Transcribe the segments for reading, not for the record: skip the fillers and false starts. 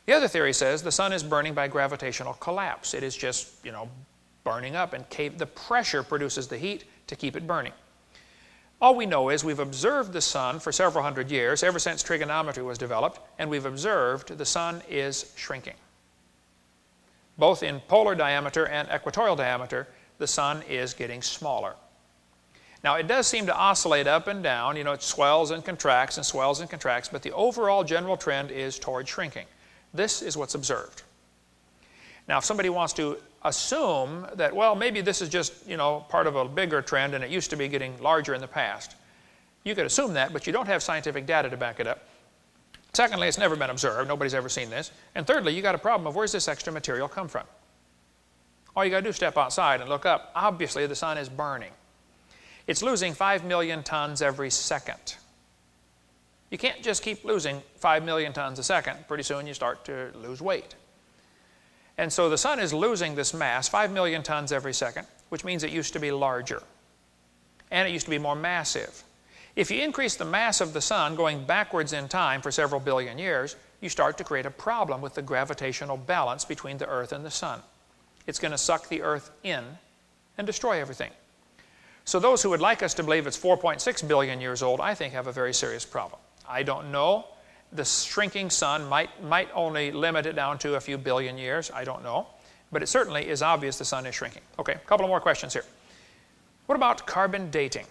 The other theory says the sun is burning by gravitational collapse. It is just, burning up, and the pressure produces the heat to keep it burning. All we know is we've observed the sun for several hundred years, ever since trigonometry was developed, and we've observed the sun is shrinking. Both in polar diameter and equatorial diameter, the sun is getting smaller. Now, it does seem to oscillate up and down. It swells and contracts and swells and contracts, but the overall general trend is toward shrinking. This is what's observed. Now, if somebody wants to assume that, well, maybe this is just, part of a bigger trend and it used to be getting larger in the past, you could assume that, but you don't have scientific data to back it up. Secondly, it's never been observed. Nobody's ever seen this. And thirdly, you got a problem of where's this extra material come from? All you got to do is step outside and look up. Obviously, the sun is burning. It's losing 5 million tons every second. You can't just keep losing 5 million tons a second. Pretty soon you start to lose weight. And so the sun is losing this mass, 5 million tons every second, which means it used to be larger. And it used to be more massive. If you increase the mass of the sun going backwards in time for several billion years, you start to create a problem with the gravitational balance between the Earth and the sun. It's going to suck the Earth in and destroy everything. So those who would like us to believe it's 4.6 billion years old, I think have a very serious problem. I don't know. The shrinking sun might only limit it down to a few billion years. I don't know. But it certainly is obvious the sun is shrinking. Okay, a couple of more questions here. What about carbon dating?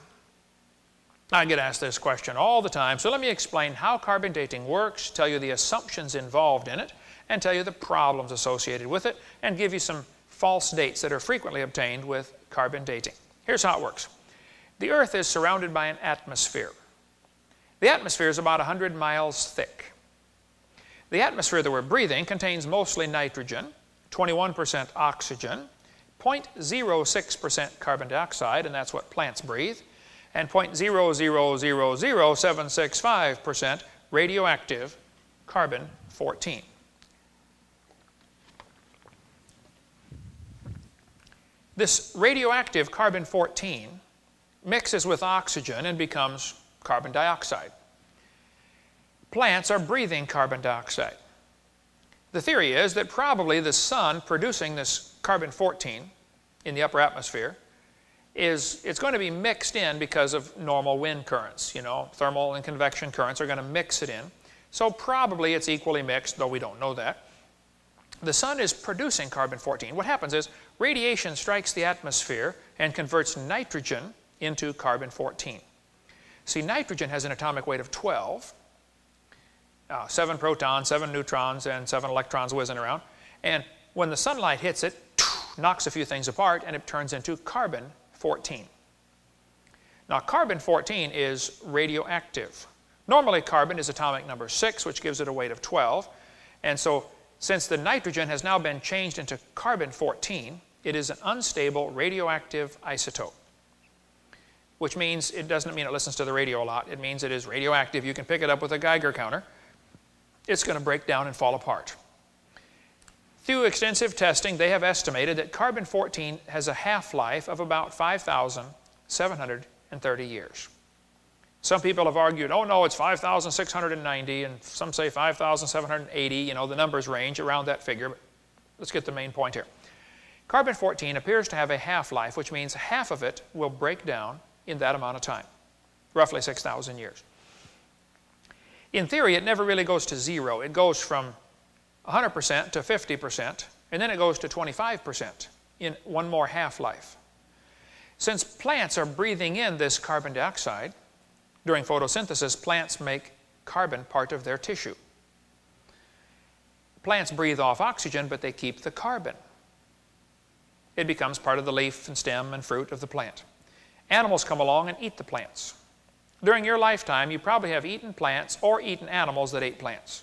I get asked this question all the time, so let me explain how carbon dating works, tell you the assumptions involved in it, and tell you the problems associated with it, and give you some false dates that are frequently obtained with carbon dating. Here's how it works. The Earth is surrounded by an atmosphere. The atmosphere is about 100 miles thick. The atmosphere that we're breathing contains mostly nitrogen, 21% oxygen, 0.06% carbon dioxide, and that's what plants breathe, and 0.0000765% radioactive carbon-14. This radioactive carbon-14 mixes with oxygen and becomes carbon dioxide. Plants are breathing carbon dioxide. The theory is that probably the sun producing this carbon-14 in the upper atmosphere it's going to be mixed in because of normal wind currents. Thermal and convection currents are going to mix it in. So probably it's equally mixed, though we don't know that. The sun is producing carbon-14. What happens is radiation strikes the atmosphere and converts nitrogen into carbon-14. See, nitrogen has an atomic weight of 12, 7 protons, 7 neutrons, and 7 electrons whizzing around. And when the sunlight hits it, knocks a few things apart, and it turns into carbon-14. Now, carbon-14 is radioactive. Normally, carbon is atomic number 6, which gives it a weight of 12. And so, since the nitrogen has now been changed into carbon-14, it is an unstable radioactive isotope. Which means it doesn't mean it listens to the radio a lot. It means it is radioactive. You can pick it up with a Geiger counter. It's going to break down and fall apart. Through extensive testing, they have estimated that carbon-14 has a half-life of about 5,730 years. Some people have argued, oh no, it's 5,690, and some say 5,780. The numbers range around that figure, but let's get the main point here. Carbon-14 appears to have a half-life, which means half of it will break down in that amount of time, roughly 6,000 years. In theory, it never really goes to zero. It goes from 100% to 50%, and then it goes to 25% in one more half-life. Since plants are breathing in this carbon dioxide, during photosynthesis, plants make carbon part of their tissue. Plants breathe off oxygen, but they keep the carbon. It becomes part of the leaf and stem and fruit of the plant. Animals come along and eat the plants. During your lifetime, you probably have eaten plants or eaten animals that ate plants.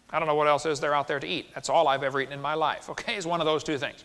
I don't know what else is there out there to eat. That's all I've ever eaten in my life, okay, is one of those two things.